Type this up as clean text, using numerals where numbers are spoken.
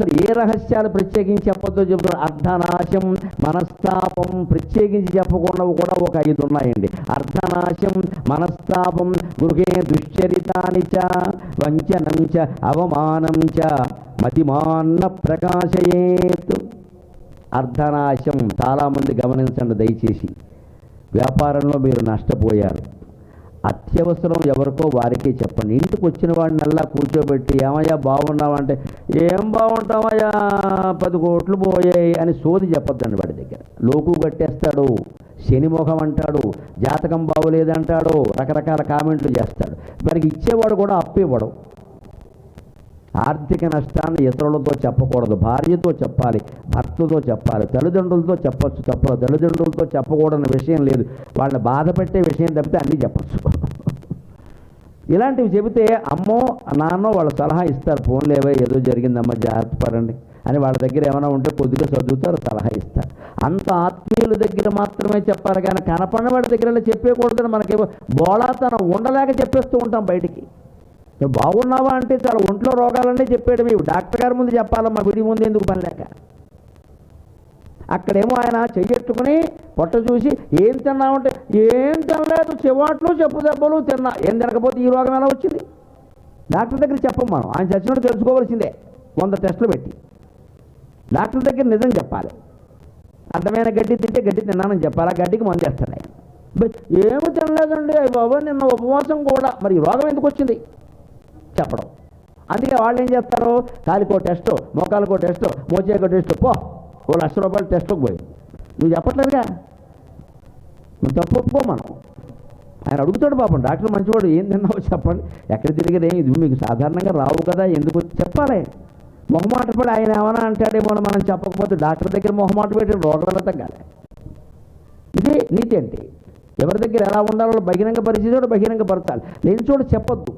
అసలు ఏ రహస్యాలు ప్రత్యేకించి చెప్పొద్దో చెబుతారు. అర్ధనాశం, మనస్తాపం ప్రత్యేకించి చెప్పకుండా కూడా ఒక 5 ఉన్నాయండి. అర్ధనాశం, మనస్తాపం, గృహే దుశ్చరితాని చ, వంచనం చ, అవమానం చ, మతిమాన్న ప్రకాశయేత్. అర్ధనాశం చాలామంది గమనించండి దయచేసి. వ్యాపారంలో మీరు నష్టపోయారు, అత్యవసరం ఎవరికో వారికే చెప్పండి. ఇంటికి వచ్చిన వాడినల్లా కూర్చోబెట్టి ఏమయ్యా బాగున్నావంటే ఏం బాగుంటామయ్యా 10 కోట్లు పోయాయి అని సోది చెప్పొద్దండి వాడి దగ్గర. లోకు కట్టేస్తాడు, శనిముఖం అంటాడు, జాతకం బాగోలేదంటాడు, రకరకాల కామెంట్లు చేస్తాడు. మనకి ఇచ్చేవాడు కూడా అప్పివ్వడు. ఆర్థిక నష్టాన్ని ఇతరులతో చెప్పకూడదు, భార్యతో చెప్పాలి, భర్తతో చెప్పాలి, తల్లిదండ్రులతో చెప్పచ్చు. తప్పదు, తల్లిదండ్రులతో చెప్పకూడని విషయం లేదు. వాళ్ళని బాధ పెట్టే విషయం తప్పితే అన్నీ చెప్పచ్చు. ఇలాంటివి చెబితే అమ్మో నాన్నో వాళ్ళు సలహా ఇస్తారు. ఫోన్లేవో ఏదో జరిగిందమ్మా జాగ్రత్త పడండి అని వాళ్ళ దగ్గర ఏమైనా ఉంటే కొద్దిగా చదువుతారు, సలహా ఇస్తారు. అంత ఆత్మీయుల దగ్గర మాత్రమే చెప్పాలి కానీ కనపడిన వాళ్ళ దగ్గర చెప్పేయకూడదని మనకేమో బోళాతనం ఉండలేక చెప్పేస్తూ ఉంటాం బయటికి. బాగున్నావా అంటే చాలా ఒంట్లో రోగాలన్నీ చెప్పేయడం. ఇవి డాక్టర్ గారి ముందు చెప్పాలమ్మా, విడి ముందు ఎందుకు పని లేక. అక్కడేమో ఆయన చెయ్యెట్టుకుని పొట్ట చూసి ఏం తిన్నామంటే ఏం తినలేదు, చివాట్లు చెప్పు దెబ్బలు తిన్నా. ఏం తినకపోతే ఈ రోగం ఎలా వచ్చింది? డాక్టర్ దగ్గర చెప్పం మనం. ఆయన చచ్చినట్టు తెలుసుకోవాల్సిందే 100 టెస్టులు పెట్టి. డాక్టర్ దగ్గర నిజం చెప్పాలి. అర్థమైన గడ్డి తింటే గడ్డి తిన్నానని చెప్పాలి. ఆ గడ్డికి మందు వేస్తాడు ఆయన. ఏమి తినలేదండి అయ్యి బాబా నిన్న ఉపవాసం కూడా. మరి ఈ రోగం ఎందుకు వచ్చింది చెప్పడం. అందుకే వాళ్ళు ఏం చేస్తారు, కాలికో టెస్టు, మోకాలకో టెస్టు, మోచేకో టెస్టు, పో ఓ ₹1,00,000 టెస్టుకు పోయి. నువ్వు చెప్పట్లేదుగా, నువ్వు తప్పు ఒప్పుకో. మనం ఆయన అడుగుతాడు పాపం డాక్టర్ మంచివాడు, ఏం తిన్నావో చెప్పండి, ఎక్కడ తిరిగేదే, ఇది మీకు సాధారణంగా రావు కదా, ఎందుకు చెప్పాలి. మొహమాట పడి ఆయన ఏమైనా అంటాడేమో మనం చెప్పకపోతే డాక్టర్ దగ్గర మొహమాట పెట్టి రోగాలు తగ్గాలి. ఇదే నీతి అంటే. ఎవరి దగ్గర ఎలా ఉండాలో బహిరంగ పరిస్థితి బహిరంగపరచాలి, లేని చోట చెప్పొద్దు.